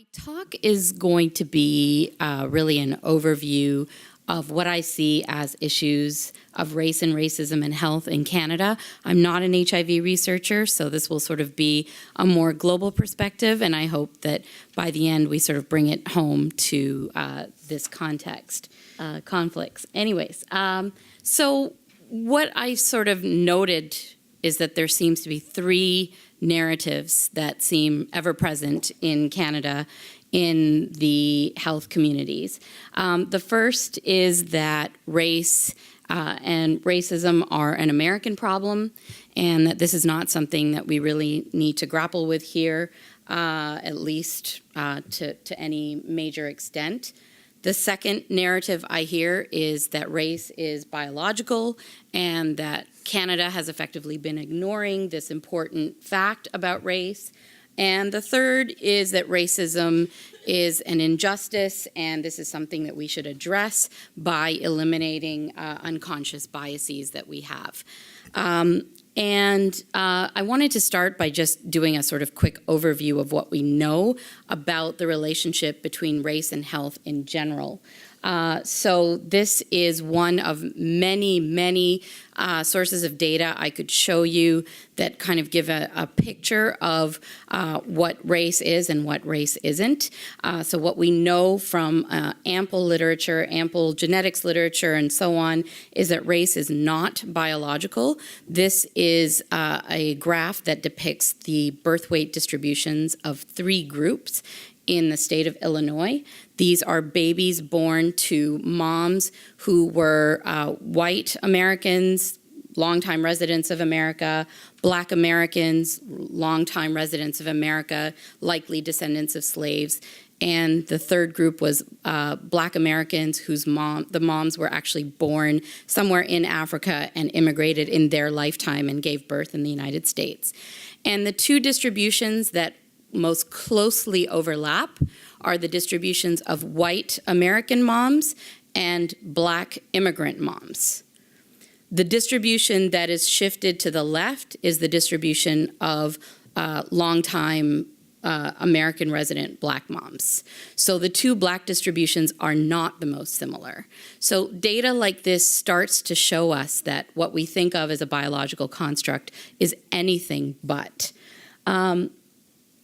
My talk is going to be really an overview of what I see as issues of race and racism and health in Canada. I'm not an HIV researcher, so this will sort of be a more global perspective, and I hope that by the end we sort of bring it home to this context, conflicts. Anyways, so what I sort of noted is that there seems to be three narratives that seem ever present in Canada in the health communities. The first is that race and racism are an American problem, and that this is not something that we really need to grapple with here, at least to any major extent. The second narrative I hear is that race is biological and that Canada has effectively been ignoring this important fact about race. And the third is that racism is an injustice, and this is something that we should address by eliminating unconscious biases that we have. I wanted to start by just doing a sort of quick overview of what we know about the relationship between race and health in general. So this is one of many sources of data I could show you that kind of give a picture of what race is and what race isn't. So what we know from ample literature, ample genetics literature, and so on, is that race is not biological. This is a graph that depicts the birth weight distributions of three groups in the state of Illinois. These are babies born to moms who were white Americans, longtime residents of America, Black Americans, longtime residents of America, likely descendants of slaves. And the third group was Black Americans whose the moms were actually born somewhere in Africa and immigrated in their lifetime and gave birth in the United States. And the two distributions that most closely overlap are the distributions of white American moms and Black immigrant moms. The distribution that is shifted to the left is the distribution of longtime American resident Black moms. So the two Black distributions are not the most similar. So data like this starts to show us that what we think of as a biological construct is anything but.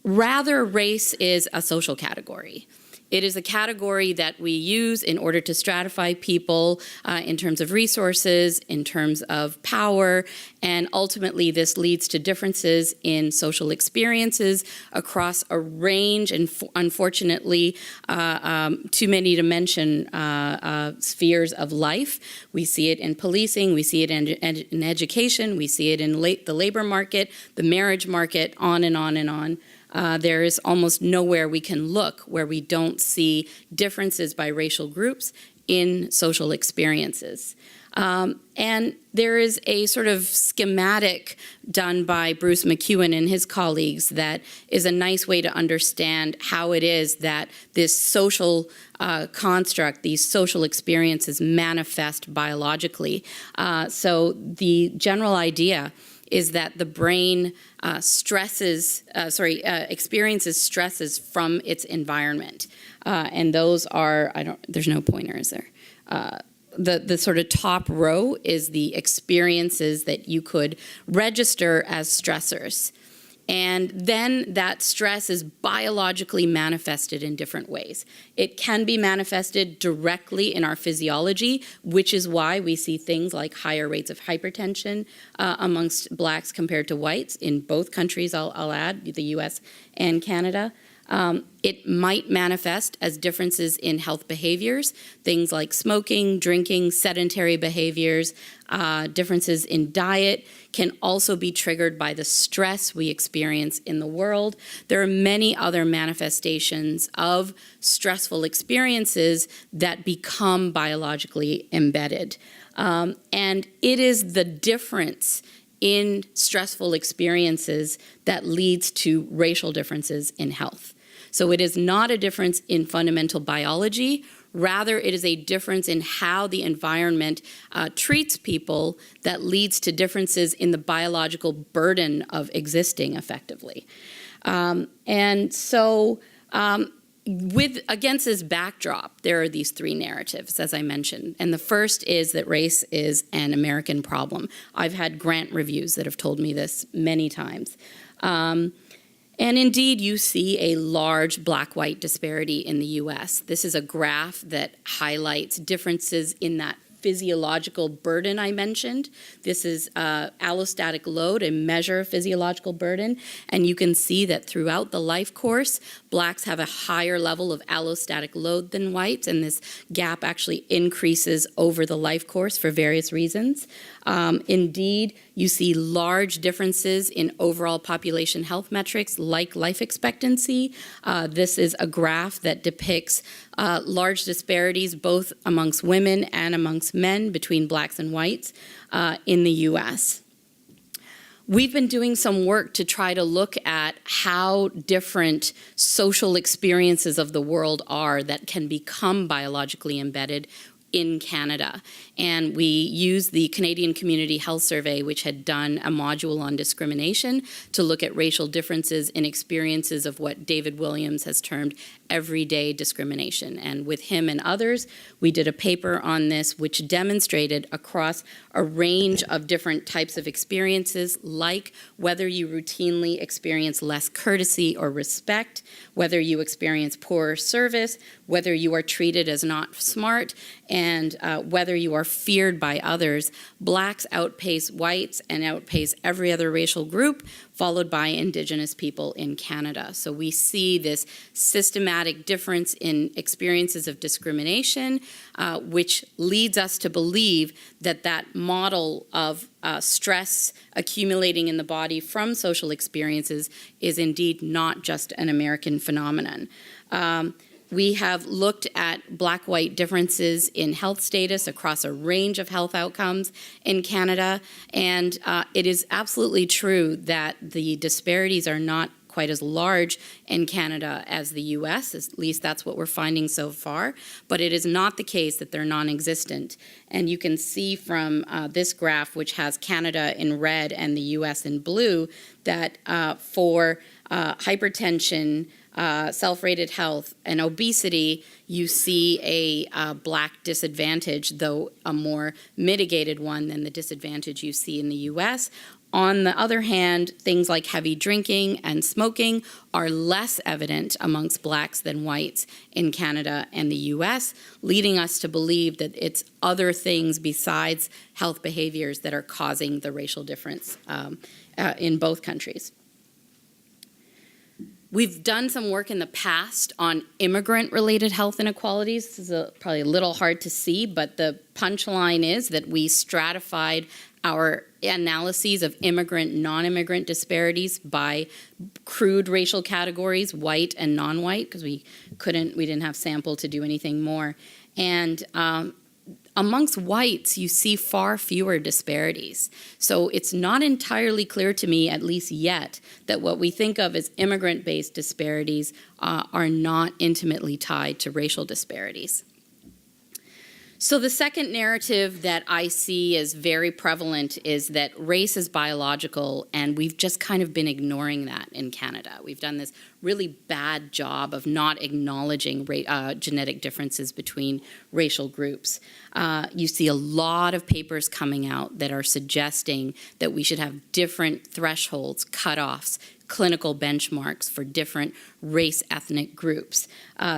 Rather, race is a social category. It is a category that we use in order to stratify people in terms of resources, in terms of power, and ultimately this leads to differences in social experiences across a range, and unfortunately, too many to mention, spheres of life. We see it in policing, we see it in education, we see it in the labor market, the marriage market, on and on and on. There is almost nowhere we can look where we don't see differences by racial groups in social experiences. And there is a sort of schematic done by Bruce McEwen and his colleagues that is a nice way to understand how it is that this social construct, these social experiences manifest biologically. So the general idea is that the brain experiences stresses from its environment. And those are, there's no pointer, is there? The sort of top row is the experiences that you could register as stressors. And then that stress is biologically manifested in different ways. It can be manifested directly in our physiology, which is why we see things like higher rates of hypertension amongst Blacks compared to whites in both countries, I'll add, the US and Canada. It might manifest as differences in health behaviors, things like smoking, drinking, sedentary behaviors, differences in diet can also be triggered by the stress we experience in the world. There are many other manifestations of stressful experiences that become biologically embedded. And it is the difference in stressful experiences that leads to racial differences in health. So it is not a difference in fundamental biology. Rather, it is a difference in how the environment treats people that leads to differences in the biological burden of existing effectively. And so Against this backdrop, there are these three narratives, as I mentioned. And the first is that race is an American problem. I've had grant reviews that have told me this many times. And indeed, you see a large black-white disparity in the US. This is a graph that highlights differences in that physiological burden I mentioned. This is allostatic load, a measure of physiological burden. And you can see that throughout the life course, blacks have a higher level of allostatic load than whites, and this gap actually increases over the life course for various reasons. Indeed, you see large differences in overall population health metrics like life expectancy. This is a graph that depicts large disparities both amongst women and amongst men between blacks and whites in the US. We've been doing some work to try to look at how different social experiences of the world are that can become biologically embedded in Canada. And we used the Canadian Community Health Survey, which had done a module on discrimination, to look at racial differences in experiences of what David Williams has termed everyday discrimination. And with him and others, we did a paper on this which demonstrated across a range of different types of experiences, like whether you routinely experience less courtesy or respect, whether you experience poorer service, whether you are treated as not smart, and whether you are feared by others. Blacks outpace whites and outpace every other racial group, followed by Indigenous people in Canada. So we see this systematic difference in experiences of discrimination, which leads us to believe that that model of stress accumulating in the body from social experiences is indeed not just an American phenomenon. We have looked at black-white differences in health status across a range of health outcomes in Canada, and it is absolutely true that the disparities are not quite as large in Canada as the US, at least that's what we're finding so far, but it is not the case that they're non-existent. And you can see from this graph, which has Canada in red and the US in blue, that for hypertension, self-rated health, and obesity, you see a black disadvantage, though a more mitigated one than the disadvantage you see in the US. On the other hand, things like heavy drinking and smoking are less evident amongst blacks than whites in Canada and the US, leading us to believe that it's other things besides health behaviors that are causing the racial difference in both countries. We've done some work in the past on immigrant-related health inequalities. This is probably a little hard to see, but the punchline is that we stratified our analyses of immigrant, non-immigrant disparities by crude racial categories, white and non-white, because we didn't have sample to do anything more. And amongst whites, you see far fewer disparities. So it's not entirely clear to me, at least yet, that what we think of as immigrant-based disparities are not intimately tied to racial disparities. So the second narrative that I see as very prevalent is that race is biological, and we've just kind of been ignoring that in Canada. We've done this really bad job of not acknowledging genetic differences between racial groups. You see a lot of papers coming out that are suggesting that we should have different thresholds, cutoffs, clinical benchmarks for different race ethnic groups.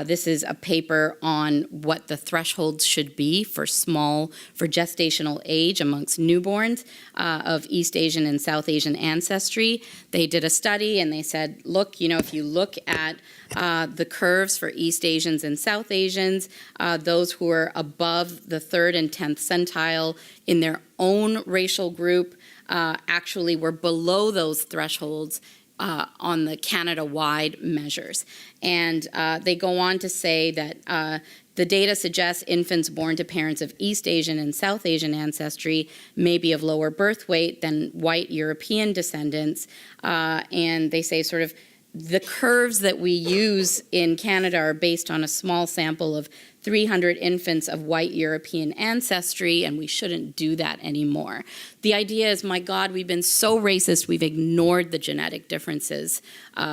This is a paper on what the thresholds should be for gestational age amongst newborns of East Asian and South Asian ancestry. They did a study and they said, look, if you look at the curves for East Asians and South Asians, those who are above the 3rd and 10th centile in their own racial group actually were below those thresholds on the Canada-wide measures. And they go on to say that the data suggests infants born to parents of East Asian and South Asian ancestry may be of lower birth weight than white European descendants. And they say sort of The curves that we use in Canada are based on a small sample of 300 infants of white European ancestry, and we shouldn't do that anymore. The idea is, my God, we've been so racist, we've ignored the genetic differences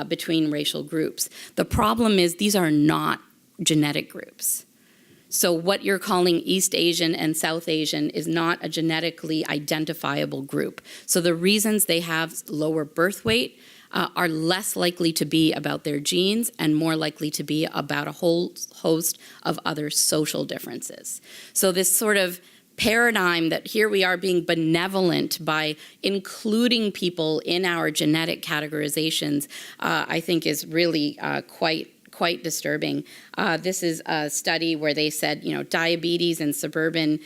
between racial groups. The problem is these are not genetic groups. So what you're calling East Asian and South Asian is not a genetically identifiable group. So the reasons they have lower birth weight are less likely to be about their genes and more likely to be about a whole host of other social differences. So this sort of paradigm that here we are being benevolent by including people in our genetic categorizations, I think is really quite disturbing. This is a study where they said, diabetes in suburban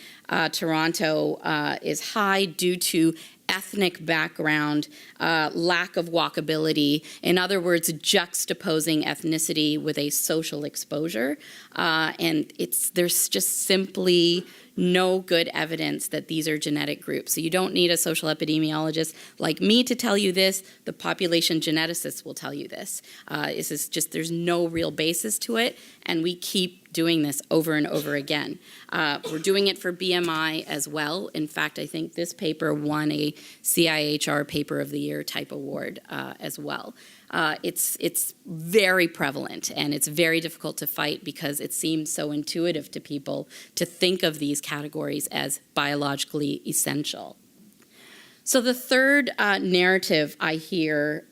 Toronto is high due to ethnic background, lack of walkability. In other words, juxtaposing ethnicity with a social exposure. And there's just simply no good evidence that these are genetic groups. So you don't need a social epidemiologist like me to tell you this. The population geneticists will tell you this. There's no real basis to it, and we keep doing this over and over again. We're doing it for BMI as well. In fact, I think this paper won a CIHR Paper of the Year type award as well. It's very prevalent, and it's very difficult to fight because it seems so intuitive to people to think of these categories as biologically essential. So the third narrative I hear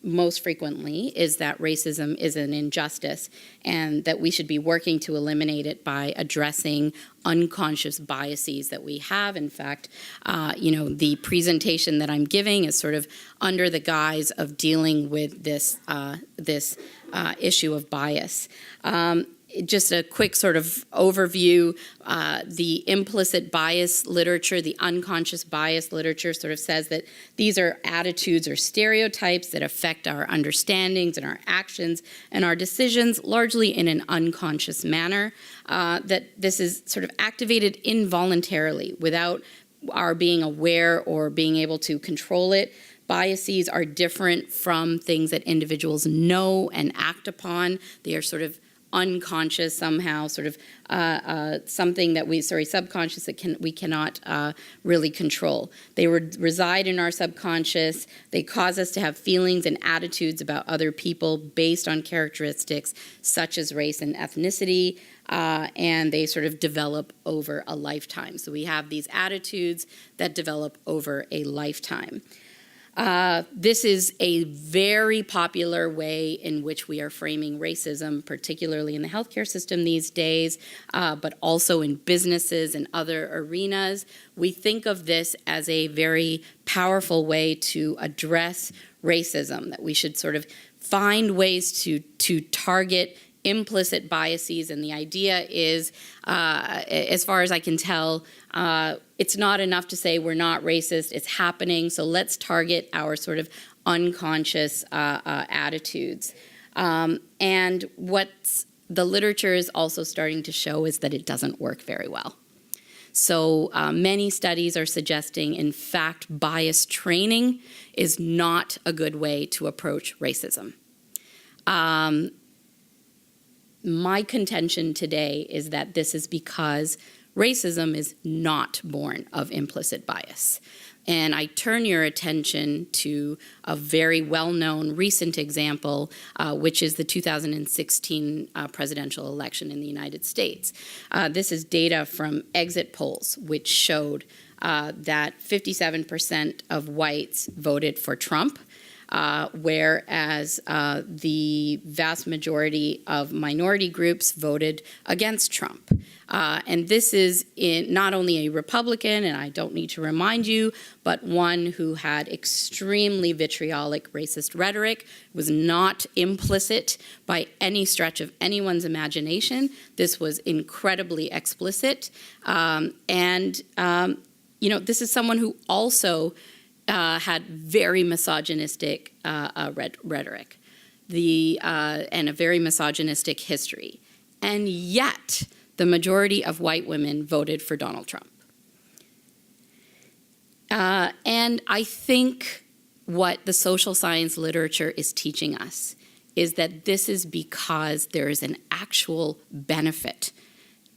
most frequently is that racism is an injustice and that we should be working to eliminate it by addressing unconscious biases that we have. In fact, the presentation that I'm giving is sort of under the guise of dealing with this issue of bias. Just a quick sort of overview, the implicit bias literature, the unconscious bias literature sort of says that these are attitudes or stereotypes that affect our understandings and our actions and our decisions largely in an unconscious manner, that this is sort of activated involuntarily without our being aware or being able to control it. Biases are different from things that individuals know and act upon. They are sort of unconscious somehow, sort of something that subconscious that we cannot really control. They reside in our subconscious. They cause us to have feelings and attitudes about other people based on characteristics such as race and ethnicity, and they sort of develop over a lifetime. So we have these attitudes that develop over a lifetime. This is a very popular way in which we are framing racism, particularly in the healthcare system these days, but also in businesses and other arenas. We think of this as a very powerful way to address racism, that we should sort of find ways to target implicit biases, and the idea is, as far as I can tell, it's not enough to say we're not racist, it's happening, so let's target our sort of unconscious attitudes. And what the literature is also starting to show is that it doesn't work very well. So many studies are suggesting, in fact, bias training is not a good way to approach racism. My contention today is that this is because racism is not born of implicit bias. And I turn your attention to a very well-known recent example, which is the 2016 presidential election in the United States. This is data from exit polls, which showed that 57% of whites voted for Trump, whereas the vast majority of minority groups voted against Trump. And this is not only a Republican, and I don't need to remind you, but one who had extremely vitriolic racist rhetoric, was not implicit by any stretch of anyone's imagination. This was incredibly explicit. This is someone who also had very misogynistic rhetoric, and a very misogynistic history. And yet, the majority of white women voted for Donald Trump. And I think what the social science literature is teaching us is that this is because there is an actual benefit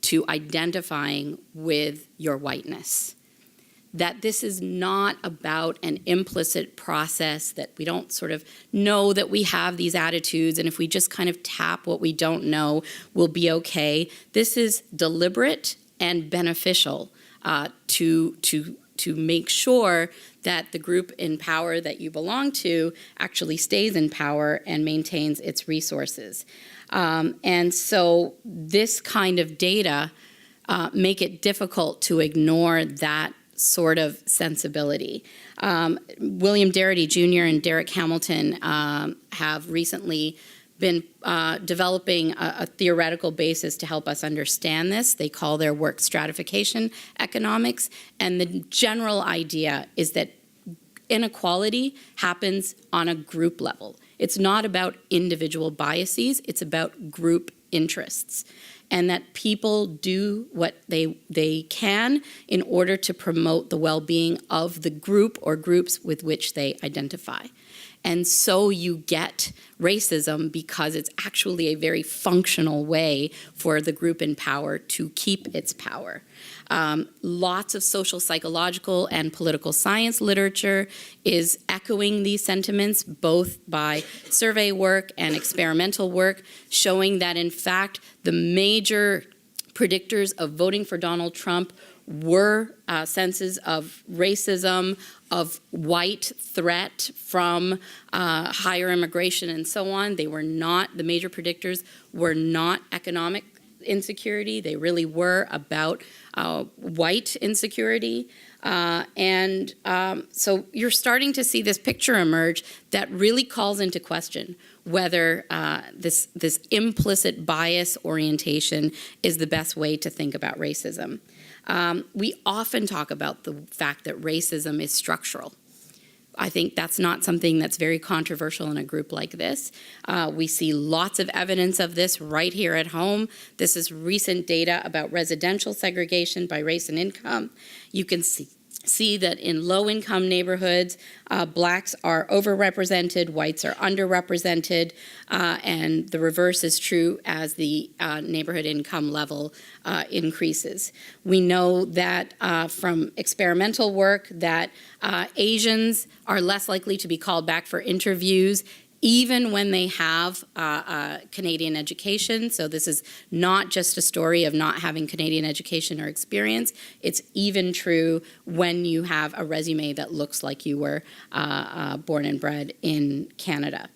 to identifying with your whiteness. That this is not about an implicit process, that we don't sort of know that we have these attitudes, and if we just kind of tap what we don't know, we'll be okay. This is deliberate and beneficial to make sure that the group in power that you belong to actually stays in power and maintains its resources. And so this kind of data make it difficult to ignore that sort of sensibility. William Darity Jr. and Derek Hamilton have recently been developing a theoretical basis to help us understand this. They call their work stratification economics, and the general idea is that inequality happens on a group level. It's not about individual biases, it's about group interests, and that people do what they can in order to promote the well-being of the group or groups with which they identify. And so you get racism because it's actually a very functional way for the group in power to keep its power. Lots of social, psychological, and political science literature is echoing these sentiments, both by survey work and experimental work, showing that, in fact, the major predictors of voting for Donald Trump were senses of racism, of white threat from higher immigration and so on. They were not, the major predictors were not economic insecurity. They really were about white insecurity. So you're starting to see this picture emerge that really calls into question whether this implicit bias orientation is the best way to think about racism. We often talk about the fact that racism is structural. I think that's not something that's very controversial in a group like this. We see lots of evidence of this right here at home. This is recent data about residential segregation by race and income. You can see that in low-income neighborhoods, blacks are overrepresented, whites are underrepresented, and the reverse is true as the neighborhood income level increases. We know that from experimental work that Asians are less likely to be called back for interviews even when they have Canadian education. So this is not just a story of not having Canadian education or experience. It's even true when you have a resume that looks like you were born and bred in Canada.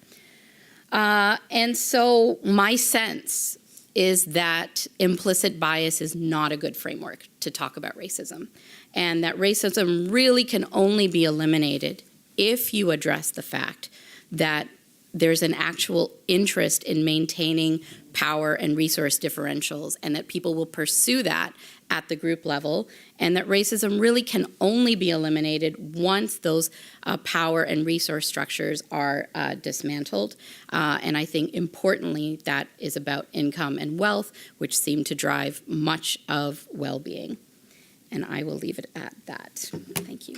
And so my sense is that implicit bias is not a good framework to talk about racism, and that racism really can only be eliminated if you address the fact that there's an actual interest in maintaining power and resource differentials, and that people will pursue that at the group level, and that racism really can only be eliminated once those power and resource structures are dismantled. And I think importantly, that is about income and wealth, which seem to drive much of well-being. And I will leave it at that. Thank you.